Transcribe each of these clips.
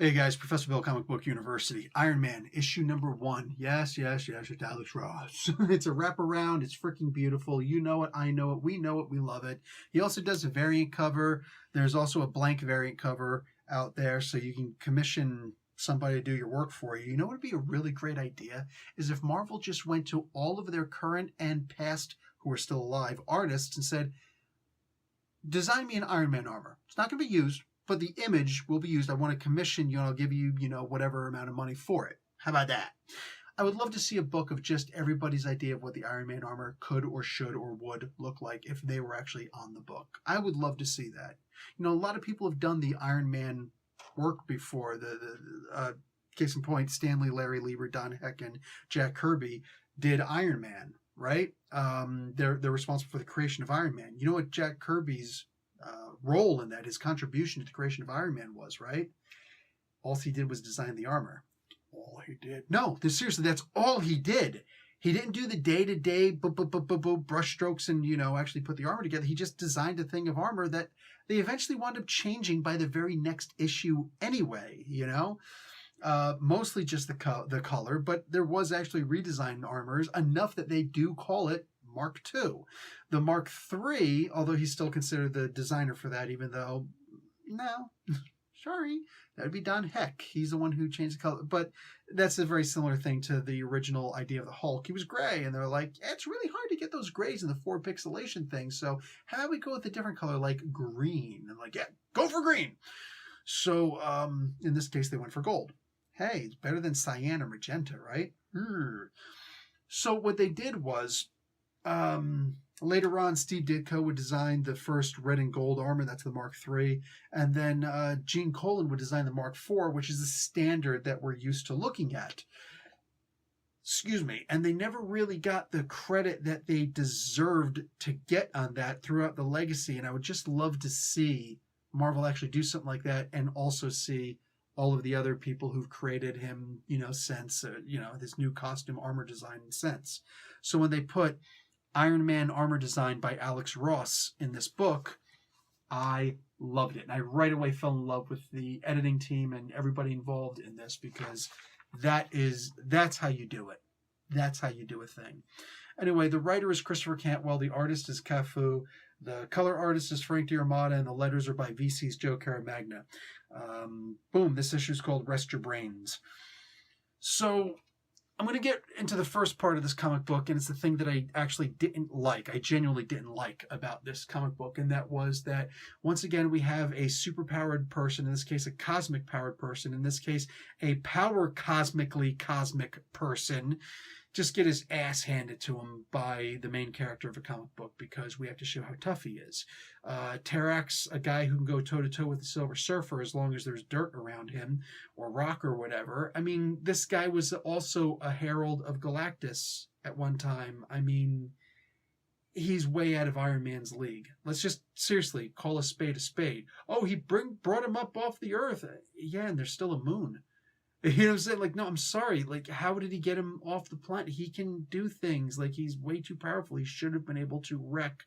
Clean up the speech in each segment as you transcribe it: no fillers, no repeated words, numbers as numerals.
Hey guys, Professor Bill, Comic Book University. Iron Man, issue number 1. Yes, it's Alex Ross. It's a wraparound. It's freaking beautiful. You know it, I know it, we know it, we love it. He also does a variant cover. There's also a blank variant cover out there, so you can commission somebody to do your work for you. You know what would be a really great idea? Is if Marvel just went to all of their current and past, who are still alive, artists and said, design me an Iron Man armor. It's not going to be used, but the image will be used. I want to commission you and I'll give you, whatever amount of money for it. How about that? I would love to see a book of just everybody's idea of what the Iron Man armor could or should or would look like if they were actually on the book. I would love to see that. A lot of people have done the Iron Man work before. Case in point, Stanley, Larry Lieber, Don Heck, and Jack Kirby did Iron Man, right? They're responsible for the creation of Iron Man. You know what Jack Kirby's role in that, his contribution to the creation of Iron Man was, right? All he did was design the armor. All he did. No, seriously, that's all he did. He didn't do the day-to-day brush strokes and, actually put the armor together. He just designed a thing of armor that they eventually wound up changing by the very next issue anyway, mostly just the color, but there was actually redesigned armors, enough that they do call it Mark II. The Mark III, although he's still considered the designer for that, even though, no, sorry, that would be Don Heck. He's the one who changed the color. But that's a very similar thing to the original idea of the Hulk. He was gray, and they're like, it's really hard to get those grays in the 4 pixelation thing, so how about we go with a different color like green? And like, yeah, go for green. So in this case, they went for gold. Hey, it's better than cyan or magenta, right? So what they did was, later on, Steve Ditko would design the first red and gold armor. That's the Mark III. And then Gene Colan would design the Mark IV, which is the standard that we're used to looking at. Excuse me. And they never really got the credit that they deserved to get on that throughout the legacy. And I would just love to see Marvel actually do something like that, and also see all of the other people who've created him, since, this new costume armor design since. So when they put Iron Man armor design by Alex Ross in this book, I loved it. And I right away fell in love with the editing team and everybody involved in this, because that's how you do it. That's how you do a thing. Anyway, the writer is Christopher Cantwell. The artist is Cafu. The color artist is Frank D'Armata, and the letters are by VC's Joe Caramagna. Boom, this issue is called Rest Your Brains. So I'm going to get into the first part of this comic book, and it's the thing that I actually didn't like. I genuinely didn't like about this comic book, and that was that, once again, we have a superpowered person, in this case a cosmic-powered person, in this case a power-cosmically cosmic person, just get his ass handed to him by the main character of a comic book, because we have to show how tough he is. Terrax, a guy who can go toe-to-toe with the Silver Surfer as long as there's dirt around him, or rock or whatever. I mean, this guy was also a herald of Galactus at one time. I mean, he's way out of Iron Man's league. Let's just seriously call a spade a spade. Oh, he brought him up off the Earth. Yeah, and there's still a moon. You know what I'm saying? Like, no, I'm sorry. Like, how did he get him off the planet? He can do things. Like, he's way too powerful. He should have been able to wreck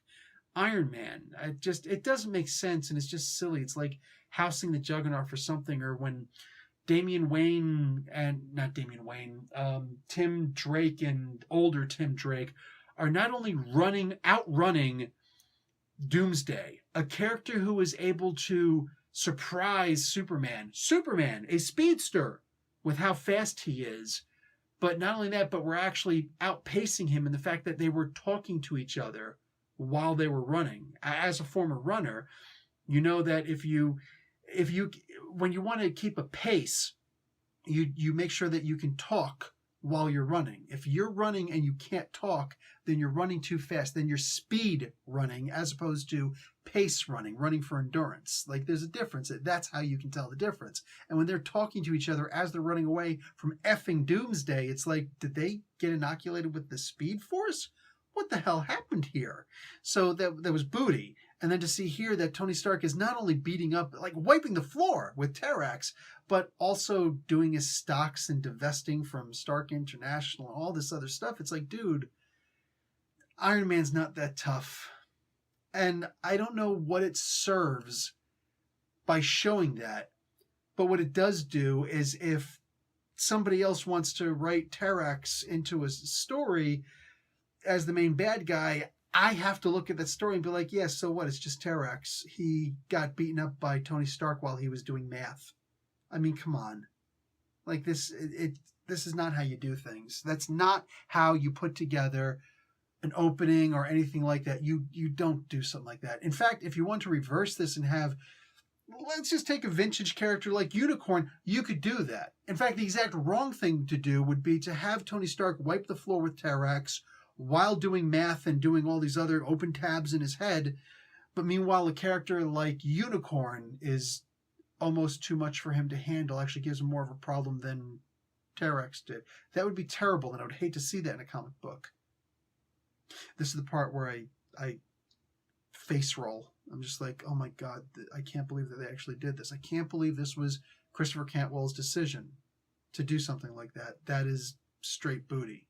Iron Man. It doesn't make sense, and it's just silly. It's like housing the Juggernaut for something, or when Tim Drake and older Tim Drake are not only outrunning Doomsday, a character who is able to surprise Superman, a speedster, with how fast he is. But not only that, but we're actually outpacing him in the fact that they were talking to each other while they were running. As a former runner, you know that when you want to keep a pace, you make sure that you can talk while you're running. If you're running and you can't talk, then you're running too fast. Then you're speed running as opposed to pace running for endurance. Like, there's a difference. That's how you can tell the difference. And when they're talking to each other as they're running away from effing Doomsday, it's like, did they get inoculated with the Speed Force? What the hell happened here? So that was booty. And then to see here that Tony Stark is not only beating up, like wiping the floor with Terrax, but also doing his stocks and divesting from Stark International and all this other stuff. It's like, dude, Iron Man's not that tough. And I don't know what it serves by showing that, But what it does do is if somebody else wants to write Terex into a story as the main bad guy, I have to look at that story and be like, yeah, so what? It's just Terex. He got beaten up by Tony Stark while he was doing math. I mean, come on. Like this is not how you do things. That's not how you put together an opening or anything like that. You don't do something like that. In fact, if you want to reverse this and have, let's just take a vintage character like Unicorn, you could do that. In fact, the exact wrong thing to do would be to have Tony Stark wipe the floor with Terex while doing math and doing all these other open tabs in his head. But meanwhile, a character like Unicorn is almost too much for him to handle, actually gives him more of a problem than Terex did. That would be terrible, and I would hate to see that in a comic book. This is the part where I face roll. I'm just like, oh my God, I can't believe that they actually did this. I can't believe this was Christopher Cantwell's decision to do something like that. That is straight booty.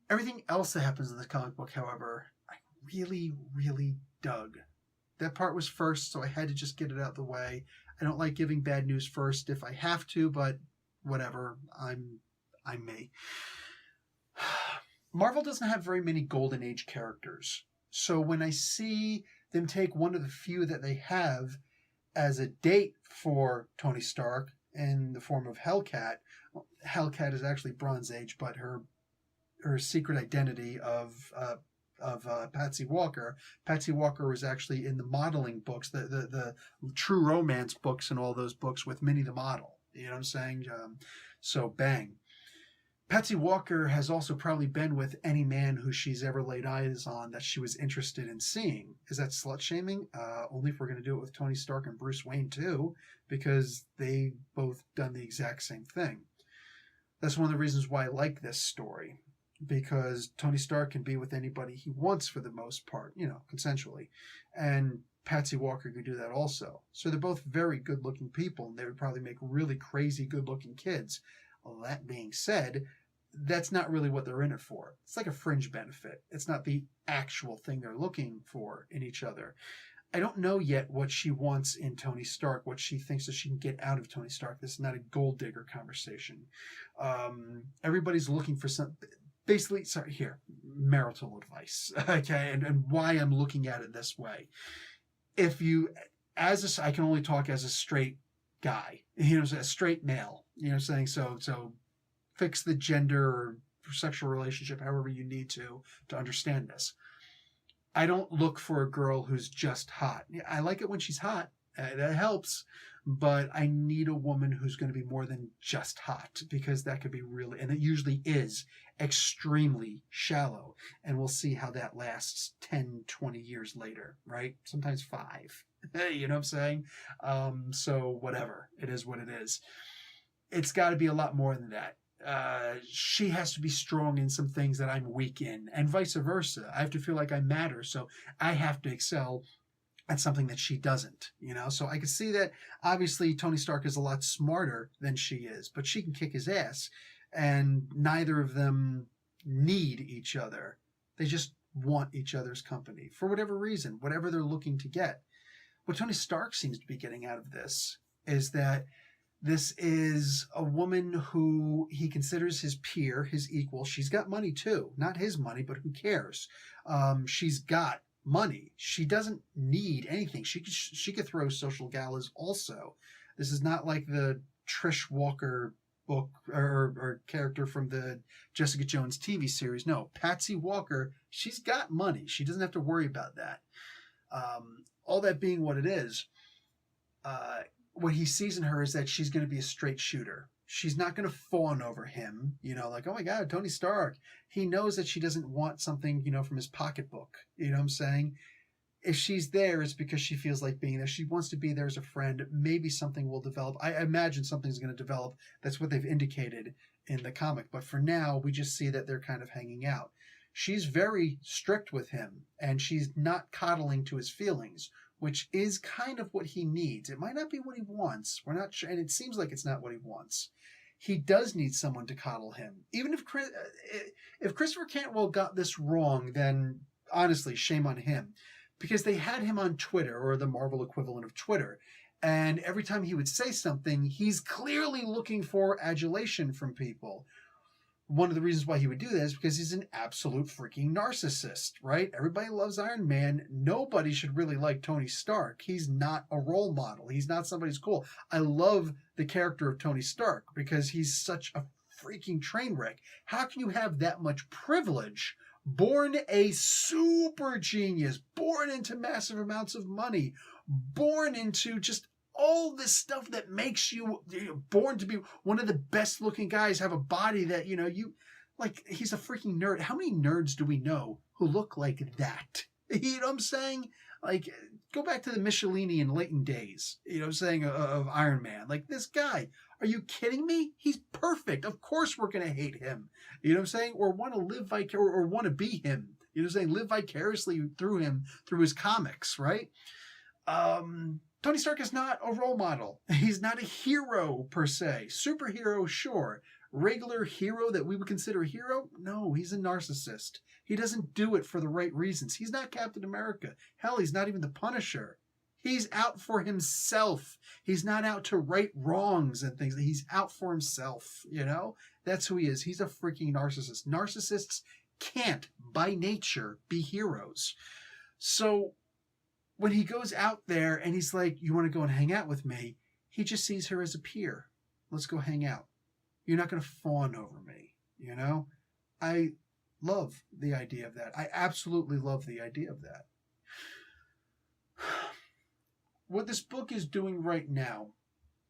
Everything else that happens in this comic book, however, I really, really dug. That part was first, so I had to just get it out of the way. I don't like giving bad news first if I have to, but whatever. I'm me. Marvel doesn't have very many Golden Age characters. So when I see them take one of the few that they have as a date for Tony Stark in the form of Hellcat, well, Hellcat is actually Bronze Age, but her secret identity of Patsy Walker. Patsy Walker was actually in the modeling books, the true romance books and all those books with Minnie the Model. You know what I'm saying? So bang. Patsy Walker has also probably been with any man who she's ever laid eyes on that she was interested in seeing. Is that slut-shaming? Only if we're going to do it with Tony Stark and Bruce Wayne too, because they both done the exact same thing. That's one of the reasons why I like this story, because Tony Stark can be with anybody he wants for the most part, consensually. And Patsy Walker could do that also. So they're both very good-looking people, and they would probably make really crazy good-looking kids. Well, that being said, that's not really what they're in it for. It's like a fringe benefit. It's not the actual thing they're looking for in each other. I don't know yet what she wants in Tony Stark, what she thinks that she can get out of Tony Stark. This is not a gold digger conversation. Everybody's looking for something. Basically, marital advice, okay, and why I'm looking at it this way. I can only talk as a straight guy, a straight male, saying so fix the gender or sexual relationship however you need to understand this. I don't look for a girl who's just hot. I like it when she's hot. That helps. But I need a woman who's going to be more than just hot, because that could be really, and it usually is, extremely shallow. And we'll see how that lasts 10, 20 years later, right? Sometimes 5. You know what I'm saying? So whatever. It is what it is. It's got to be a lot more than that. She has to be strong in some things that I'm weak in, and vice versa. I have to feel like I matter, so I have to excel at something that she doesn't, So I can see that obviously Tony Stark is a lot smarter than she is, but she can kick his ass, and neither of them need each other. They just want each other's company for whatever reason, whatever they're looking to get. What Tony Stark seems to be getting out of this is that this is a woman who he considers his peer, his equal. She's got money too. Not his money, but who cares? She's got money. She doesn't need anything. She could throw social galas also. This is not like the Trish Walker book or character from the Jessica Jones TV series. No, Patsy Walker, she's got money. She doesn't have to worry about that. All that being what it is, what he sees in her is that she's going to be a straight shooter. She's not going to fawn over him, like, oh my God, Tony Stark. He knows that she doesn't want something, from his pocketbook. You know what I'm saying? If she's there, it's because she feels like being there. She wants to be there as a friend. Maybe something will develop. I imagine something's going to develop. That's what they've indicated in the comic. But for now, we just see that they're kind of hanging out. She's very strict with him, and she's not coddling to his feelings, which is kind of what he needs. It might not be what he wants. We're not sure, and it seems like it's not what he wants. He does need someone to coddle him. Even if Christopher Cantwell got this wrong, then honestly, shame on him. Because they had him on Twitter, or the Marvel equivalent of Twitter, And every time he would say something, he's clearly looking for adulation from people. One of the reasons why he would do that is because he's an absolute freaking narcissist, right? Everybody loves Iron Man. Nobody should really like Tony Stark. He's not a role model. He's not somebody who's cool. I love the character of Tony Stark because he's such a freaking train wreck. How can you have that much privilege, born a super genius, born into massive amounts of money, born into just all this stuff that makes you born to be one of the best looking guys, have a body that, you like, he's a freaking nerd. How many nerds do we know who look like that? You know what I'm saying? Like, go back to the Michelini and Leighton days, of Iron Man. Like, this guy, are you kidding me? He's perfect. Of course we're going to hate him. You know what I'm saying? Or want to live or want to be him. You know what I'm saying? Live vicariously through him, through his comics, right? Tony Stark is not a role model. He's not a hero per se. Superhero, sure. Regular hero that we would consider a hero? No, he's a narcissist. He doesn't do it for the right reasons. He's not Captain America. Hell, he's not even the Punisher. He's out for himself. He's not out to right wrongs and things. He's out for himself, That's who he is. He's a freaking narcissist. Narcissists can't, by nature, be heroes. So when he goes out there and he's like, you want to go and hang out with me? He just sees her as a peer. Let's go hang out. You're not going to fawn over me, I love the idea of that. I absolutely love the idea of that. What this book is doing right now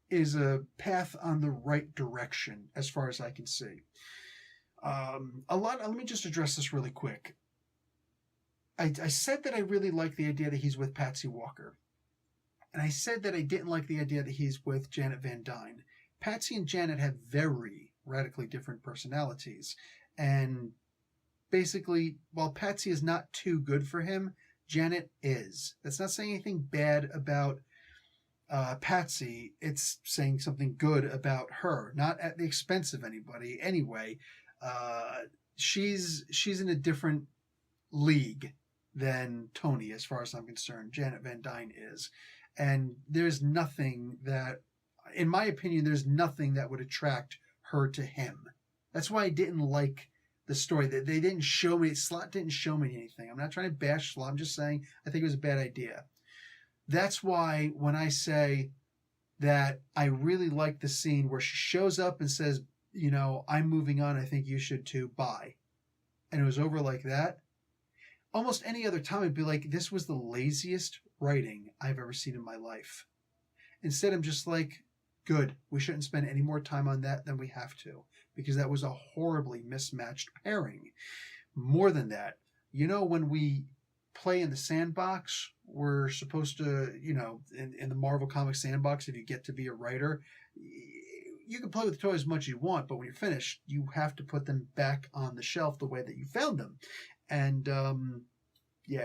is a path on the right direction, as far as I can see. Let me just address this really quick. I said that I really like the idea that he's with Patsy Walker. And I said that I didn't like the idea that he's with Janet Van Dyne. Patsy and Janet have very radically different personalities. And basically, while Patsy is not too good for him, Janet is. That's not saying anything bad about Patsy. It's saying something good about her. Not at the expense of anybody. Anyway, she's in a different league than Tony, as far as I'm concerned. Janet Van Dyne is. And there's nothing that, in my opinion, there's nothing that would attract her to him. That's why I didn't like the story. That they didn't show me, Slott didn't show me anything. I'm not trying to bash Slott. I'm just saying I think it was a bad idea. That's why when I say that I really like the scene where she shows up and says, I'm moving on, I think you should too, bye. And it was over like that. Almost any other time, I'd be like, this was the laziest writing I've ever seen in my life. Instead, I'm just like, good. We shouldn't spend any more time on that than we have to, because that was a horribly mismatched pairing. More than that, when we play in the sandbox, we're supposed to, in the Marvel Comics sandbox, if you get to be a writer, you can play with the toys as much as you want, but when you're finished, you have to put them back on the shelf the way that you found them. And,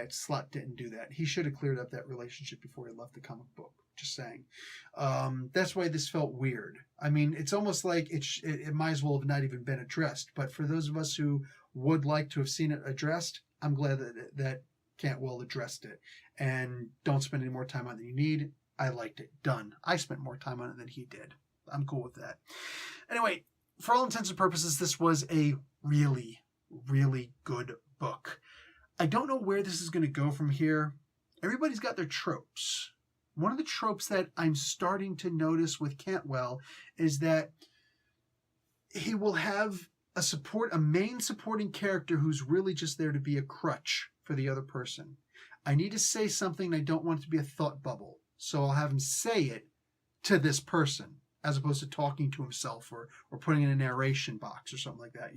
Slott didn't do that. He should have cleared up that relationship before he left the comic book. Just saying. That's why this felt weird. I mean, it's almost like it might as well have not even been addressed. But for those of us who would like to have seen it addressed, I'm glad that Cantwell addressed it. And don't spend any more time on it than you need. I liked it. Done. I spent more time on it than he did. I'm cool with that. Anyway, for all intents and purposes, this was a really, really good book. I don't know where this is going to go from here. Everybody's got their tropes. One of the tropes that I'm starting to notice with Cantwell is that he will have a main supporting character who's really just there to be a crutch for the other person. I need to say something, and I don't want it to be a thought bubble. So I'll have him say it to this person, as opposed to talking to himself or putting in a narration box or something like that,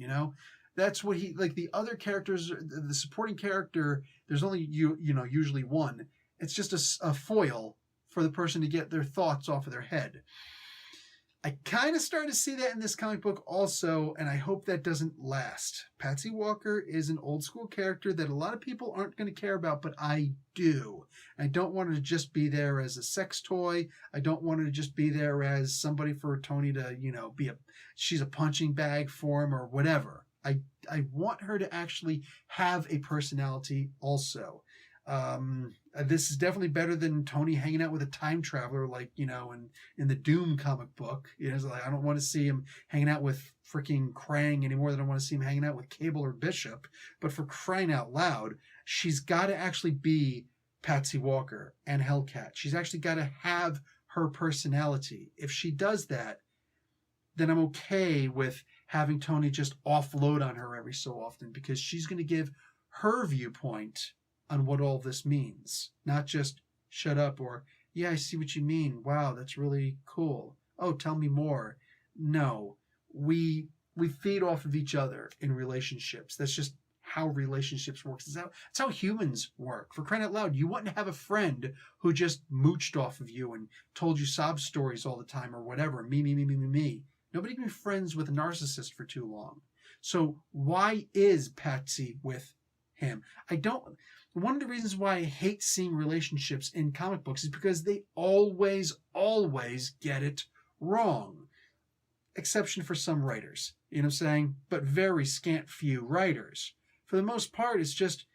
That's what the other characters, the supporting character, there's only, usually one. It's just a foil for the person to get their thoughts off of their head. I kind of started to see that in this comic book also, and I hope that doesn't last. Patsy Walker is an old school character that a lot of people aren't going to care about, but I do. I don't want her to just be there as a sex toy. I don't want her to just be there as somebody for Tony to, she's a punching bag for him or whatever. I want her to actually have a personality also. This is definitely better than Tony hanging out with a time traveler, like, in the Doom comic book. It's like, I don't want to see him hanging out with freaking Krang any more than I want to see him hanging out with Cable or Bishop. But for crying out loud, she's got to actually be Patsy Walker and Hellcat. She's actually got to have her personality. If she does that, then I'm okay with having Tony just offload on her every so often, because she's going to give her viewpoint on what all this means. Not just shut up or, yeah, I see what you mean. Wow, that's really cool. Oh, tell me more. No, we feed off of each other in relationships. That's just how relationships work. It's how humans work. For crying out loud, you wouldn't have a friend who just mooched off of you and told you sob stories all the time or whatever. Me, me, me, me, me, me. Nobody can be friends with a narcissist for too long. So why is Patsy with him? One of the reasons why I hate seeing relationships in comic books is because they always get it wrong. Exception for some writers, you know what I'm saying? But very scant few writers. For the most part, it's just,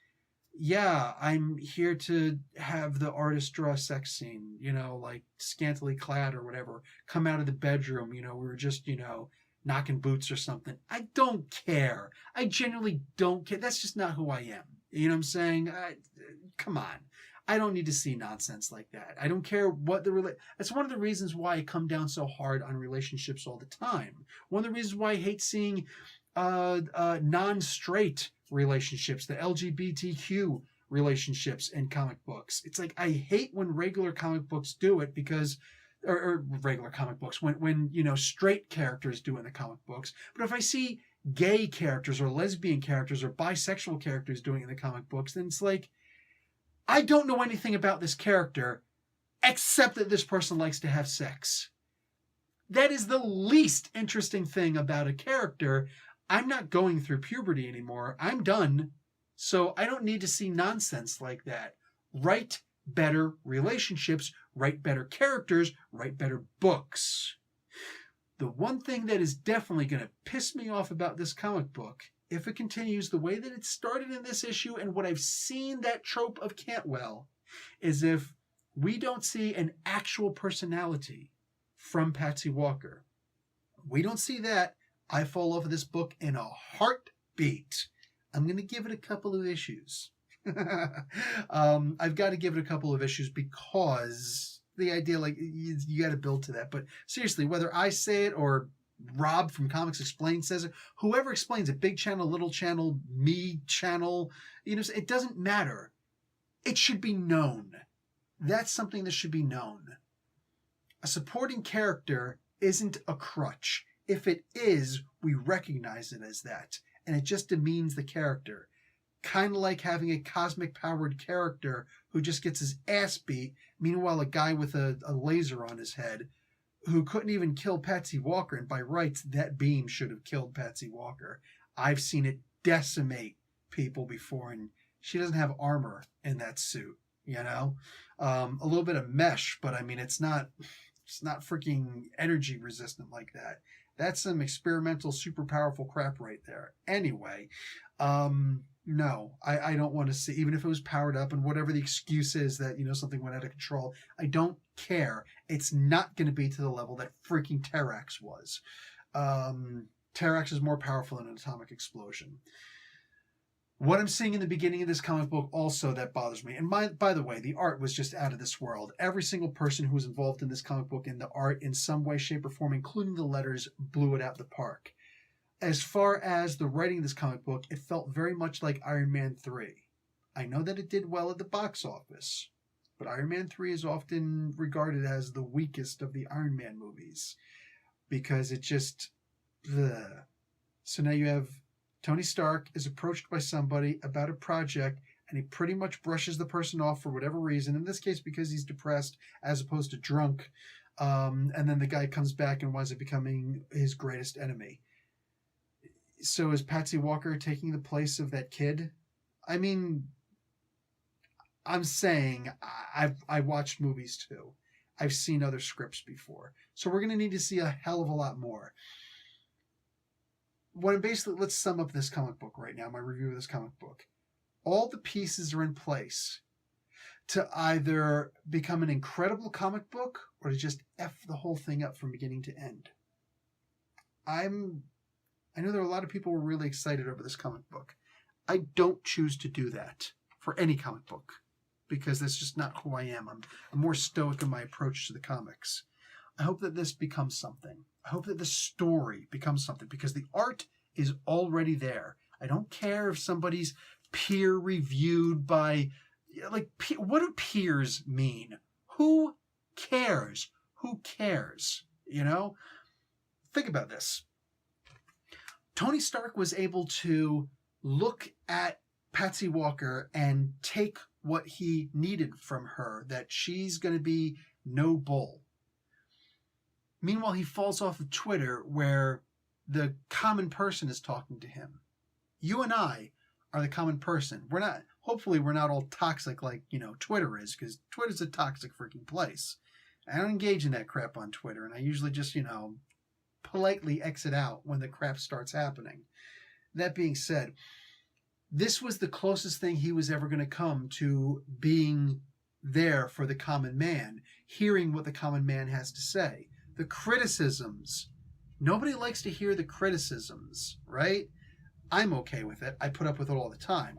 yeah, I'm here to have the artist draw a sex scene, like scantily clad or whatever, come out of the bedroom, we were just, knocking boots or something. I don't care. I genuinely don't care. That's just not who I am. You know what I'm saying? Come on. I don't need to see nonsense like that. I don't care what that's one of the reasons why I come down so hard on relationships all the time. One of the reasons why I hate seeing non-straight relationships, the LGBTQ relationships in comic books. It's like, I hate when regular comic books do it because, or regular comic books, when straight characters do it in the comic books. But if I see gay characters or lesbian characters or bisexual characters doing it in the comic books, then it's like, I don't know anything about this character except that this person likes to have sex. That is the least interesting thing about a character. I'm not going through puberty anymore. I'm done. So I don't need to see nonsense like that. Write better relationships, write better characters, write better books. The one thing that is definitely going to piss me off about this comic book, if it continues the way that it started in this issue and what I've seen that trope of Cantwell, is if we don't see an actual personality from Patsy Walker. We don't see that, I fall off of this book in a heartbeat. I'm going to give it a couple of issues. I've got to give it a couple of issues because the idea, like, you got to build to that. But seriously, whether I say it or Rob from Comics Explained says it, whoever explains it, big channel, little channel, me channel, it doesn't matter. It should be known. That's something that should be known. A supporting character isn't a crutch. If it is, we recognize it as that. And it just demeans the character. Kind of like having a cosmic powered character who just gets his ass beat. Meanwhile, a guy with a laser on his head who couldn't even kill Patsy Walker. And by rights, that beam should have killed Patsy Walker. I've seen it decimate people before. And she doesn't have armor in that suit, a little bit of mesh, but I mean, it's not freaking energy resistant like that. That's some experimental, super powerful crap right there. Anyway, no, I don't want to see, even if it was powered up and whatever the excuse is that, something went out of control, I don't care. It's not going to be to the level that freaking Terrax was. Terrax is more powerful than an atomic explosion. What I'm seeing in the beginning of this comic book also that bothers me. And by the way, the art was just out of this world. Every single person who was involved in this comic book in the art in some way, shape, or form, including the letters, blew it out the park. As far as the writing of this comic book, it felt very much like Iron Man 3. I know that it did well at the box office, but Iron Man 3 is often regarded as the weakest of the Iron Man movies because it just... Ugh. So now you have... Tony Stark is approached by somebody about a project, and he pretty much brushes the person off for whatever reason, in this case because he's depressed as opposed to drunk, and then the guy comes back and winds up becoming his greatest enemy. So is Patsy Walker taking the place of that kid? I mean, I'm saying I watched movies too. I've seen other scripts before. So we're going to need to see a hell of a lot more. Let's sum up this comic book right now, my review of this comic book. All the pieces are in place to either become an incredible comic book or to just F the whole thing up from beginning to end. I know there are a lot of people who are really excited over this comic book. I don't choose to do that for any comic book because that's just not who I am. I'm more stoic in my approach to the comics. I hope that this becomes something. I hope that the story becomes something because the art is already there. I don't care if somebody's peer reviewed by, like, what do peers mean? Who cares? Who cares? You know? Think about this. Tony Stark was able to look at Patsy Walker and take what he needed from her, that she's going to be no bull. Meanwhile, he falls off of Twitter where the common person is talking to him. You and I are the common person. Hopefully we're not all toxic like, Twitter is, because Twitter's a toxic freaking place. I don't engage in that crap on Twitter, and I usually just, politely exit out when the crap starts happening. That being said, this was the closest thing he was ever going to come to being there for the common man, hearing what the common man has to say. The criticisms. Nobody likes to hear the criticisms, right? I'm okay with it. I put up with it all the time.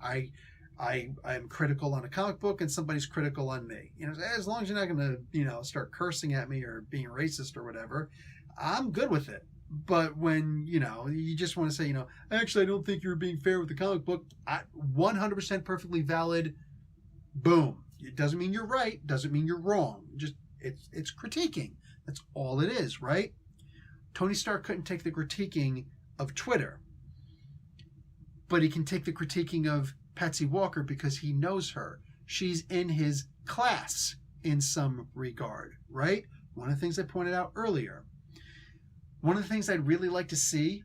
I'm critical on a comic book and somebody's critical on me. As long as you're not going to, start cursing at me or being racist or whatever, I'm good with it. But when, you just want to say, actually, I don't think you're being fair with the comic book, 100% perfectly valid. Boom. It doesn't mean you're right. Doesn't mean you're wrong. It's critiquing. That's all it is, right? Tony Stark couldn't take the critiquing of Twitter, but he can take the critiquing of Patsy Walker because he knows her. She's in his class in some regard, right? One of the things I pointed out earlier. One of the things I'd really like to see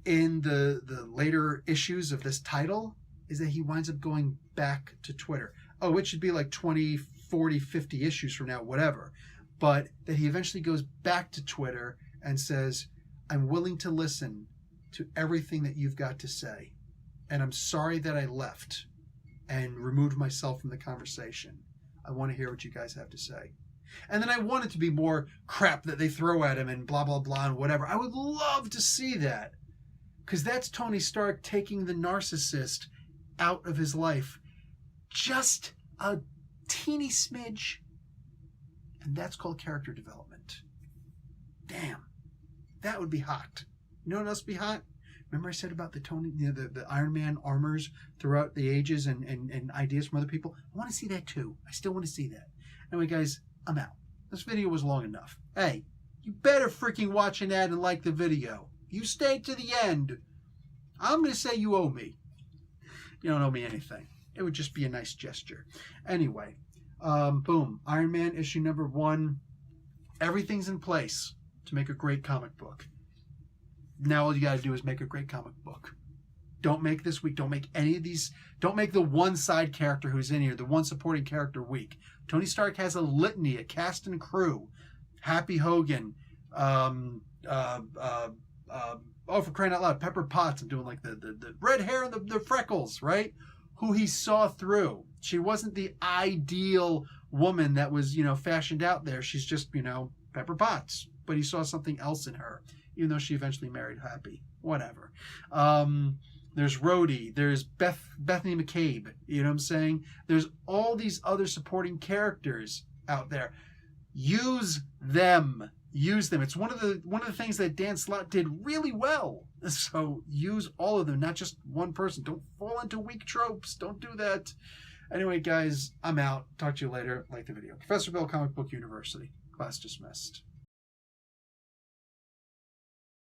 in the later issues of this title is that he winds up going back to Twitter. Oh, it should be like 20, 40, 50 issues from now, whatever. But that he eventually goes back to Twitter and says, I'm willing to listen to everything that you've got to say. And I'm sorry that I left and removed myself from the conversation. I want to hear what you guys have to say. And then I want it to be more crap that they throw at him and blah, blah, blah, and whatever. I would love to see that. Because that's Tony Stark taking the narcissist out of his life. Just a teeny smidge. And that's called character development. Damn. That would be hot. You know what else would be hot? Remember I said about the Iron Man armors throughout the ages and ideas from other people? I want to see that too. I still want to see that. Anyway, guys, I'm out. This video was long enough. Hey, you better freaking watch an ad and like the video. You stayed to the end. I'm going to say you owe me. You don't owe me anything. It would just be a nice gesture. Anyway, boom. Iron Man issue number 1. Everything's in place to make a great comic book. Now all you got to do is make a great comic book. Don't make this weak. Don't make any of these. Don't make the one side character who's in here, the one supporting character, weak. Tony Stark has a litany, a cast and crew. Happy Hogan. For crying out loud, Pepper Potts. I'm doing like the red hair and the freckles, right? Who he saw through. She wasn't the ideal woman that was, fashioned out there. She's just, Pepper Potts. But he saw something else in her, even though she eventually married Happy. Whatever. There's Rhodey. There's Bethany McCabe. You know what I'm saying? There's all these other supporting characters out there. Use them. Use them. It's one of the things that Dan Slott did really well. So use all of them, not just one person. Don't fall into weak tropes. Don't do that. Anyway, guys, I'm out. Talk to you later. Like the video. Professor Bill, Comic Book University. Class dismissed.